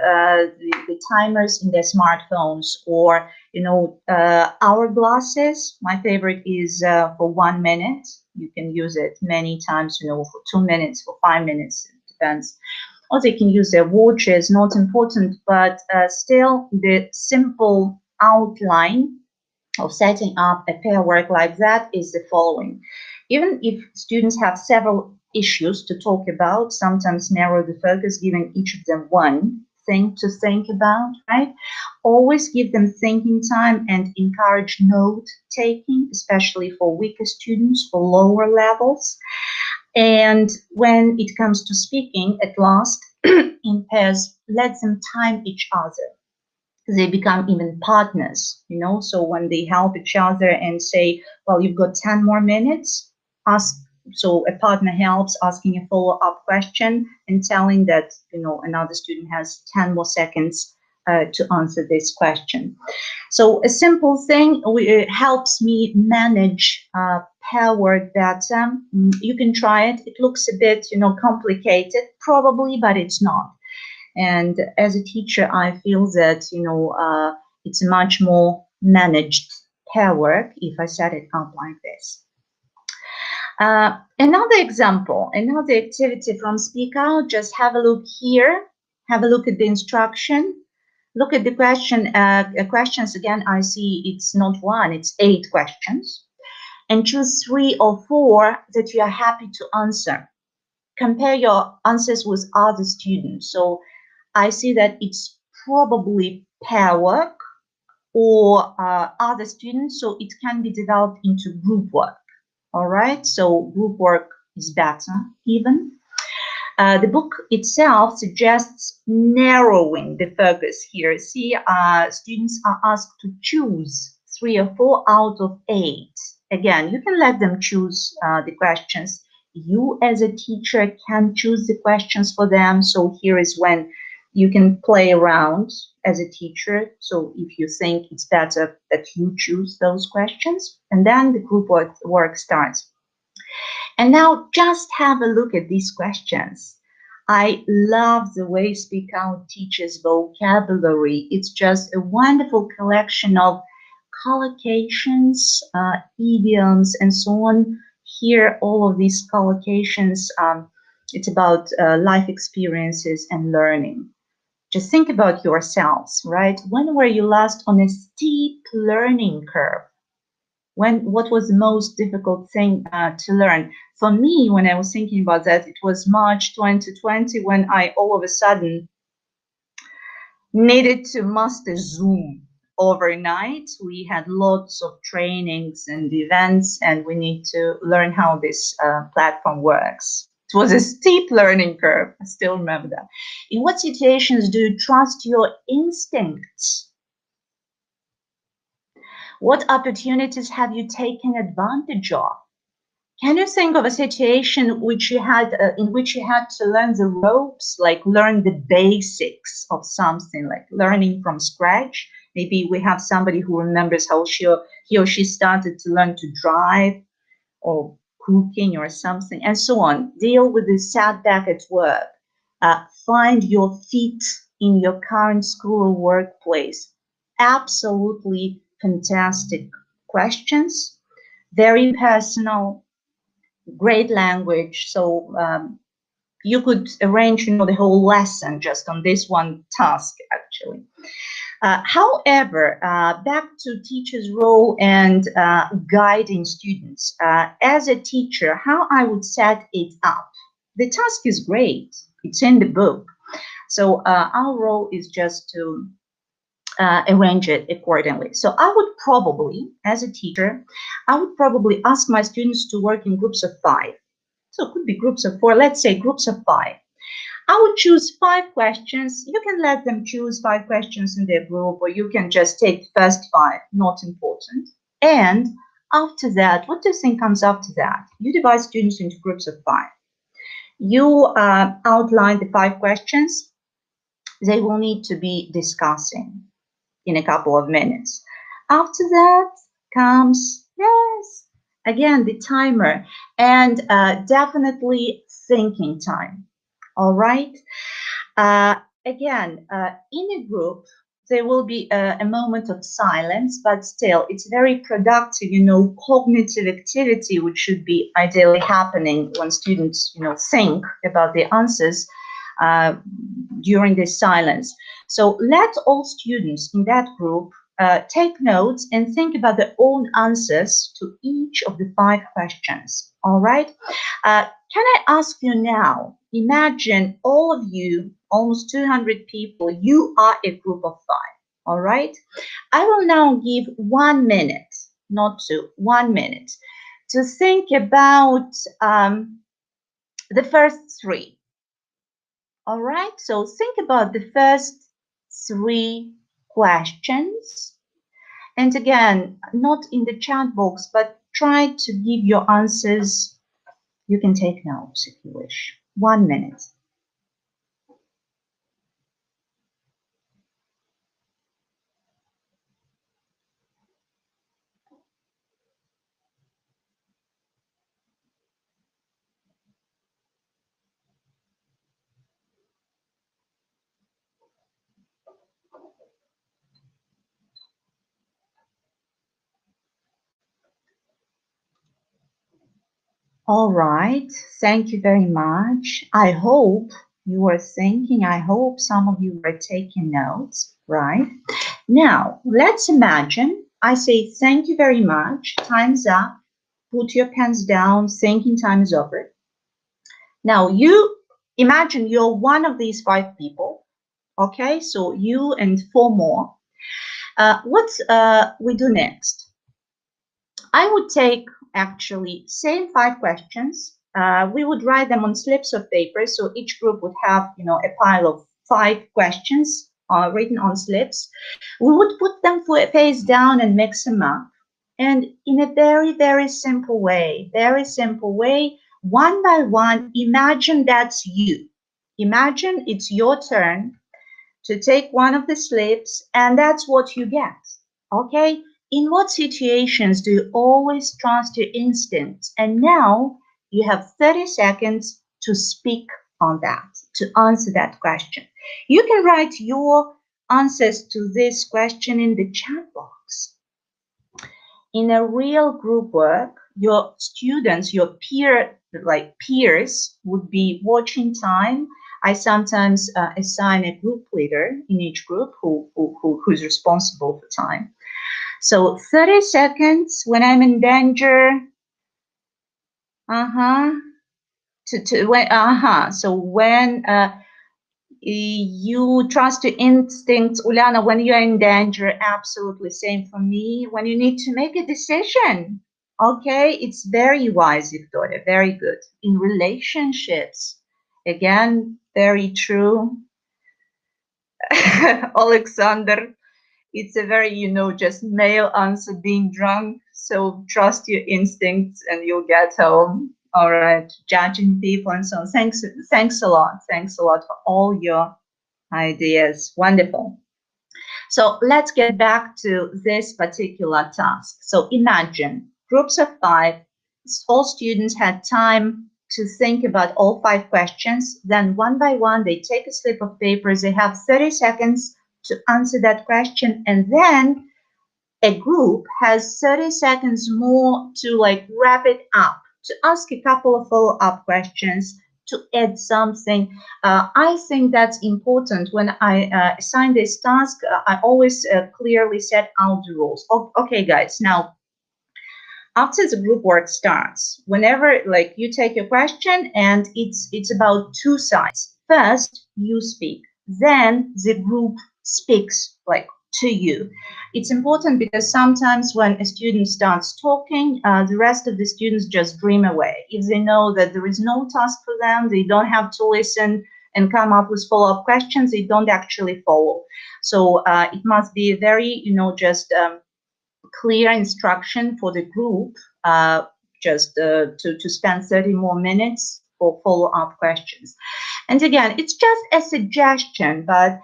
the timers in their smartphones, or, you know, hourglasses. My favorite is for 1 minute. You can use it many times, you know, for 2 minutes, for 5 minutes, it depends. Or they can use their watches, not important, but still the simple outline of setting up a pair work like that is the following. Even if students have several issues to talk about, sometimes narrow the focus, giving each of them one thing to think about, right? Always give them thinking time and encourage note taking, especially for weaker students, for lower levels. And when it comes to speaking at last in pairs, let them time each other. They become even partners, you know. So when they help each other and say, well, you've got 10 more minutes, ask. So a partner helps, asking a follow-up question and telling that, you know, another student has 10 more seconds to answer this question. So a simple thing helps me manage pair work better. You can try it. It looks a bit, you know, complicated, probably, but it's not. And as a teacher, I feel that, you know, it's much more managed pair work if I set it up like this. Another example, another activity from Speak Out, just have a look here. Have a look at the instruction. Look at the questions again. I see it's not one, it's 8 questions. And choose 3 or 4 that you are happy to answer. Compare your answers with other students. So I see that it's probably pair work or other students, so it can be developed into group work. All right, so group work is better even. The book itself suggests narrowing the focus here. See, students are asked to choose 3 or 4 out of 8. Again, you can let them choose the questions. You as a teacher can choose the questions for them. So here is when you can play around as a teacher. So if you think it's better that you choose those questions, and then the group work starts. And now just have a look at these questions. I love the way Speak Out teaches vocabulary. It's just a wonderful collection of collocations, idioms, and so on. Here, all of these collocations, it's about life experiences and learning. Just think about yourselves, right? When were you last on a steep learning curve? What was the most difficult thing to learn? For me, when I was thinking about that, it was March 2020 when I all of a sudden needed to master Zoom overnight. We had lots of trainings and events, and we need to learn how this platform works. It was a steep learning curve. I still remember that. In what situations do you trust your instincts? What opportunities have you taken advantage of? Can you think of a situation in which you had to learn the ropes, like learn the basics of something, like learning from scratch? Maybe we have somebody who remembers how he or she started to learn to drive or cooking or something, and so on. Deal with the setback at work. Find your feet in your current school or workplace. Absolutely fantastic questions, very personal, great language. So you could arrange, the whole lesson just on this one task, actually. However, back to teacher's role and guiding students. As a teacher, how I would set it up. The task is great. It's in the book. So our role is just to arrange it accordingly. So I would probably, as a teacher, ask my students to work in groups of 5. So it could be groups of 4, let's say groups of 5. I would choose 5 questions. You can let them choose 5 questions in their group, or you can just take the first 5, not important. And after that, what do you think comes after that? You divide students into groups of 5. You outline the 5 questions they will need to be discussing in a couple of minutes. After that comes, yes, again, the timer, and definitely thinking time. All right. Again, in a group, there will be a moment of silence, but still, it's very productive, cognitive activity, which should be ideally happening when students, think about the answers during this silence. So let all students in that group take notes and think about their own answers to each of the 5 questions. All right. Can I ask you now, imagine all of you, almost 200 people, you are a group of 5. All right. I will now give 1 minute, not 2, 1 minute to think about the first 3. All right, so think about the first 3 questions. And again, not in the chat box, but try to give your answers. You can take notes if you wish. 1 minute. All right, thank you very much. I hope you were thinking, I hope some of you were taking notes, right? Now, let's imagine I say thank you very much, time's up, put your pens down, thinking time is over. Now, you imagine you're one of these 5 people, okay? So you and 4 more. What we do next? I would take actually same 5 questions. We would write them on slips of paper. So each group would have, a pile of 5 questions written on slips. We would put them face down and mix them up. And in a very, very simple way, one by one, imagine that's you. Imagine it's your turn to take one of the slips, and that's what you get, okay? In what situations do you always trust your instincts? And now you have 30 seconds to speak on that, to answer that question. You can write your answers to this question in the chat box. In a real group work, your students, your peers would be watching time. I sometimes assign a group leader in each group who's responsible for time. So 30 seconds when I'm in danger. So when you trust your instincts, Uliana, when you're in danger, absolutely same for me. When you need to make a decision, okay, it's very wise, Victoria, very good. In relationships, again, very true. Alexander, it's a very, just male answer, being drunk. So trust your instincts and you'll get home. All right, judging people and so on. Thanks a lot. Thanks a lot for all your ideas. Wonderful. So let's get back to this particular task. So imagine groups of 5, all students had time to think about all 5 questions. Then one by one, they take a slip of paper. They have 30 seconds to answer that question. And then a group has 30 seconds more to wrap it up, to ask a couple of follow-up questions, to add something. I think that's important. When I assign this task, I always clearly set out the rules. Okay, guys, now, after the group work starts, whenever you take a question and it's about 2 sides. First, you speak, then the group speaks to you. It's important because sometimes when a student starts talking, the rest of the students just dream away. If they know that there is no task for them, they don't have to listen and come up with follow-up questions, they don't actually follow. So it must be a very, clear instruction for the group, to spend 30 more minutes for follow-up questions. And again, it's just a suggestion, but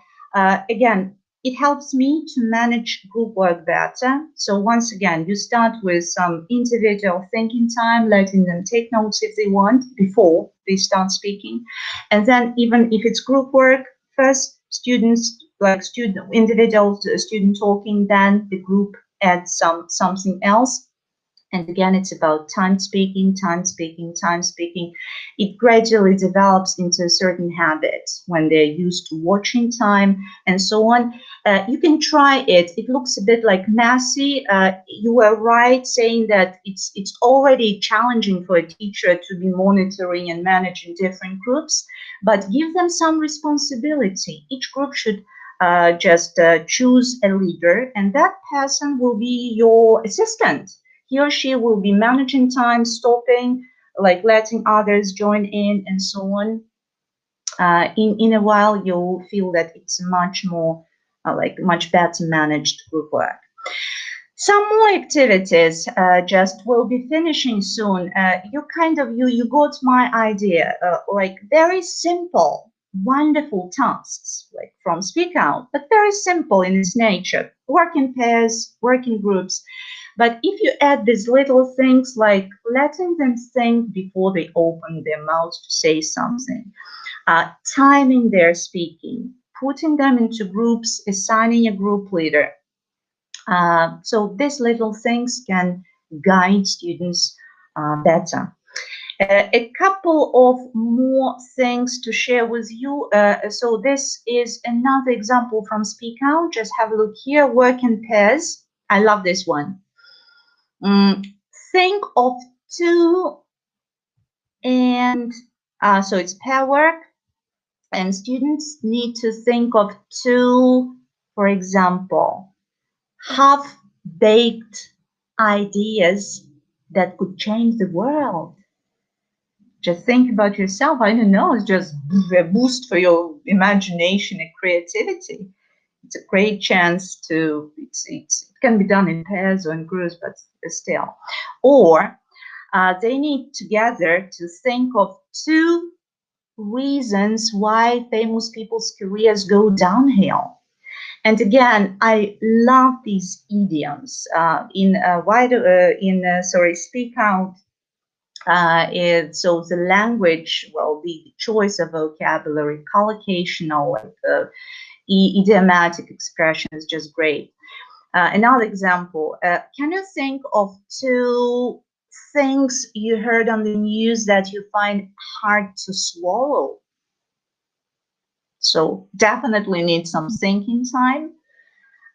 again, it helps me to manage group work better. So once again, you start with some individual thinking time, letting them take notes if they want before they start speaking. And then even if it's group work, first individual student talking, then the group adds something else. And again, it's about time speaking. It gradually develops into certain habits when they're used to watching time and so on. You can try it. It looks a bit messy. You were right saying that it's already challenging for a teacher to be monitoring and managing different groups, but give them some responsibility. Each group should just choose a leader, and that person will be your assistant. He or she will be managing time, stopping, letting others join in, and so on. In a while, you'll feel that it's much more, much better managed group work. Some more activities just will be finishing soon. You got my idea. Very simple, wonderful tasks, from Speak Out, but very simple in its nature. Work in pairs, work in groups. But if you add these little things like letting them think before they open their mouths to say something, timing their speaking, putting them into groups, assigning a group leader. So these little things can guide students better. A couple of more things to share with you. So this is another example from Speak Out. Just have a look here. Work in pairs. I love this one. Think of 2, and so it's pair work, and students need to think of 2, for example, half-baked ideas that could change the world. Just think about yourself. I don't know, it's just a boost for your imagination and creativity. It's a great chance to, it can be done in pairs or in groups, but still. Or they need together to think of 2 reasons why famous people's careers go downhill. And again, I love these idioms. Speak Out. So the language, the choice of vocabulary, collocational, idiomatic expression is just great. Another example, can you think of 2 things you heard on the news that you find hard to swallow? So definitely need some thinking time.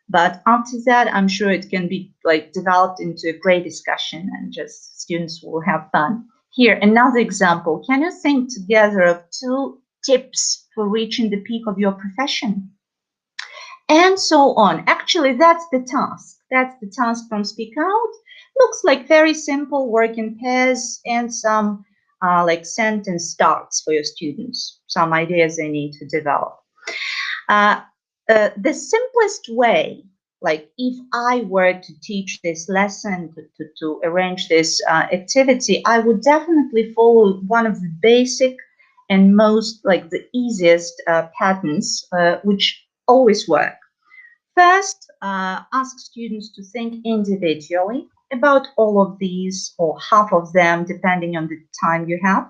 But after that, I'm sure it can be like developed into a great discussion and just students will have fun. Here, another example. Can you think together of 2 tips for reaching the peak of your profession? And so on. Actually, that's the task. That's the task from Speak Out. Looks like very simple, work in pairs, and some like sentence starts for your students, some ideas they need to develop. The simplest way, like if I were to teach this lesson, to arrange this activity, I would definitely follow one of the basic and most like the easiest patterns, which always work. First, ask students to think individually about all of these or half of them, depending on the time you have.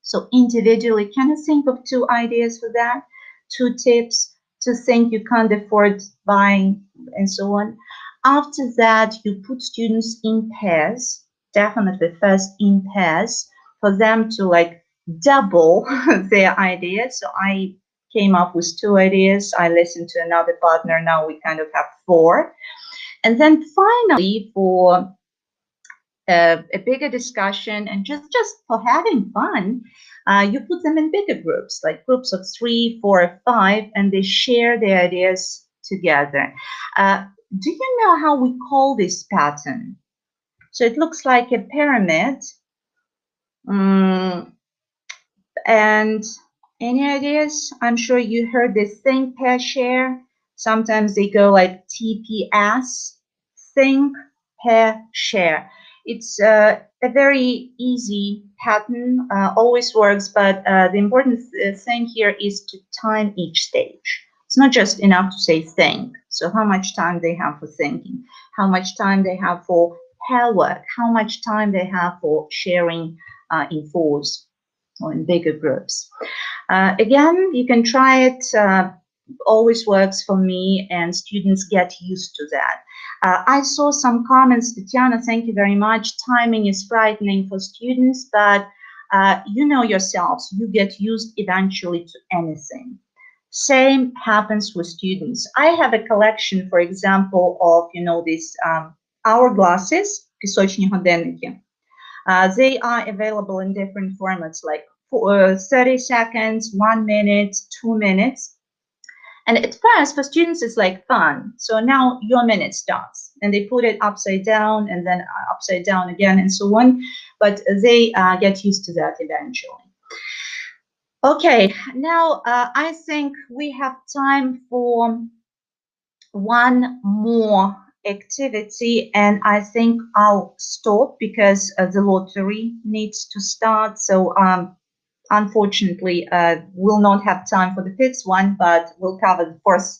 So individually, can you think of 2 ideas for that? 2 tips to think you can't afford buying and so on. After that, you put students in pairs, definitely first in pairs, for them to like double their ideas. So I came up with 2 ideas. I listened to another partner. Now we kind of have 4. And then finally, for a bigger discussion and just for having fun, you put them in bigger groups, like groups of 3, 4, or 5, and they share their ideas together. Do you know how we call this pattern? So it looks like a pyramid. And any ideas? I'm sure you heard this think, pair, share. Sometimes they go like TPS, think, pair, share. It's a very easy pattern, always works, but the important thing here is to time each stage. It's not just enough to say think. So how much time they have for thinking, how much time they have for pair work, how much time they have for sharing in 4s or in bigger groups. Again, you can try it. Always works for me, and students get used to that. I saw some comments, Tatiana, thank you very much. Timing is frightening for students, but you know yourselves, you get used eventually to anything. Same happens with students. I have a collection, for example, of, you know, these hourglasses, песочные годинники. They are available in different formats, like 30 seconds, 1 minute, 2 minutes. And at first, for students, it's like fun. So now your minute starts, and they put it upside down and then upside down again and so on. But they get used to that eventually. Okay, now I think we have time for one more activity, and I think I'll stop because the lottery needs to start. So unfortunately, we'll not have time for the 5th one, but we'll cover the 4th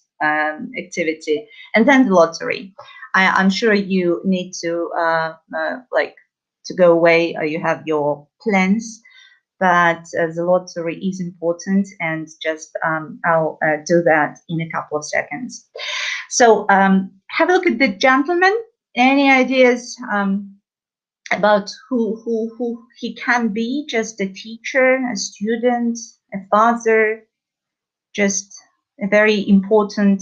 activity and then the lottery. I'm sure you need to like to go away, or you have your plans, but the lottery is important, and just I'll do that in a couple of seconds. So have a look at the gentleman. Any ideas about who he can be? Just a teacher, a student, a father, just a very important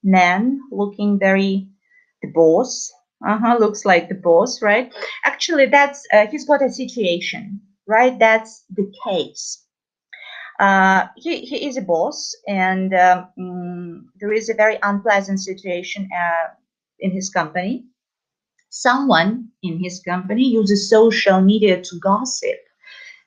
man, looking very the boss. Looks like the boss, right? Actually, that's he's got a situation, right? That's the case. He is a boss, and there is a very unpleasant situation in his company. Someone in his company uses social media to gossip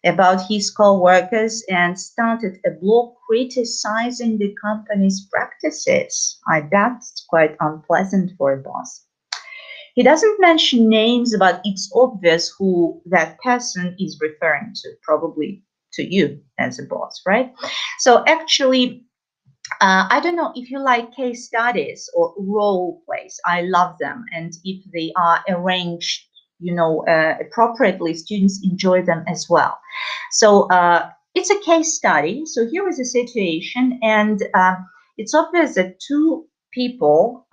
about his co-workers and started a blog criticizing the company's practices. I bet it's quite unpleasant for a boss. He doesn't mention names, but it's obvious who that person is referring to, probably to you as a boss, right? So actually, I don't know if you like case studies or role plays. I love them. And if they are arranged, you know, appropriately, students enjoy them as well. So it's a case study. So here is a situation, and it's obvious that 2 people,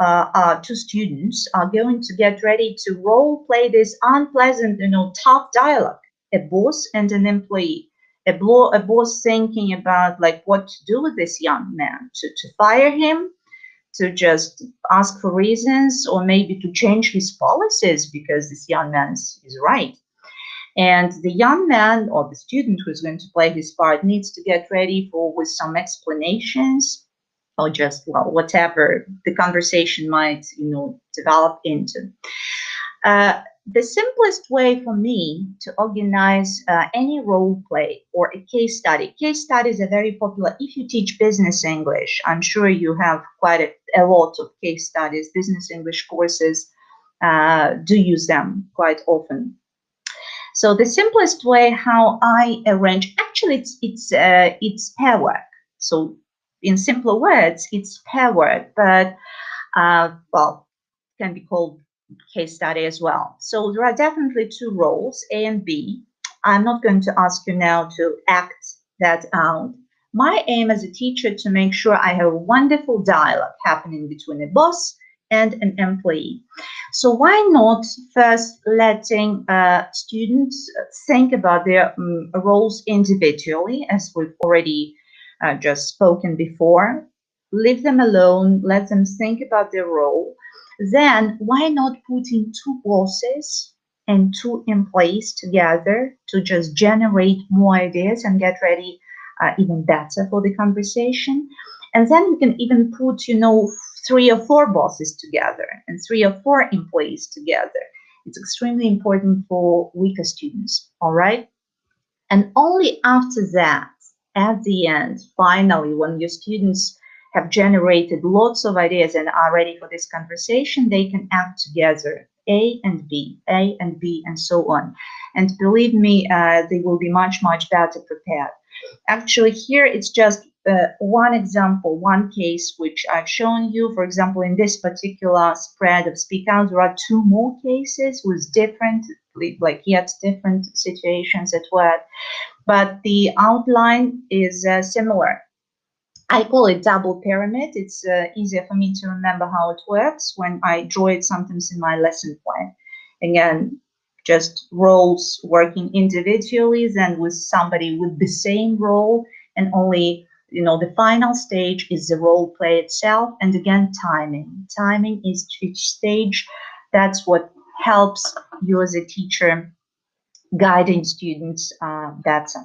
2 students are going to get ready to role play this unpleasant, you know, tough dialogue, a boss and an employee. a boss thinking about like what to do with this young man, to fire him, to just ask for reasons, or maybe to change his policies because this young man is right. And the young man or the student who's going to play his part needs to get ready for with some explanations, or just, well, whatever the conversation might, develop into. The simplest way for me to organize any role play or a case study. Case studies are very popular. If you teach business English, I'm sure you have quite a lot of case studies. Business English courses do use them quite often. So the simplest way how I arrange, actually, it's pair work. So in simpler words, it's pair work, but well, can be called case study as well. So there are definitely two roles, A and B. I'm not going to ask you now to act that out. My aim as a teacher to make sure I have a wonderful dialogue happening between a boss and an employee. So why not first letting students think about their roles individually, as we've already just spoken before. Leave them alone, let them think about their role. Then why not putting two bosses and two employees together to just generate more ideas and get ready even better for the conversation. And then you can even put, 3 or 4 bosses together and 3 or 4 employees together. It's extremely important for weaker students, all right? And only after that, at the end, finally, when your students have generated lots of ideas and are ready for this conversation, they can act together, A and B, and so on. And believe me, they will be much, much better prepared. Actually, here it's just one example, one case which I've shown you. For example, in this particular spread of Speak Out, there are 2 more cases with different situations at work, but the outline is similar. I call it double pyramid. It's easier for me to remember how it works when I draw it sometimes in my lesson plan. Again, just roles working individually, then with somebody with the same role, and only, the final stage is the role play itself. And again, timing. Timing is each stage. That's what helps you as a teacher guiding students better.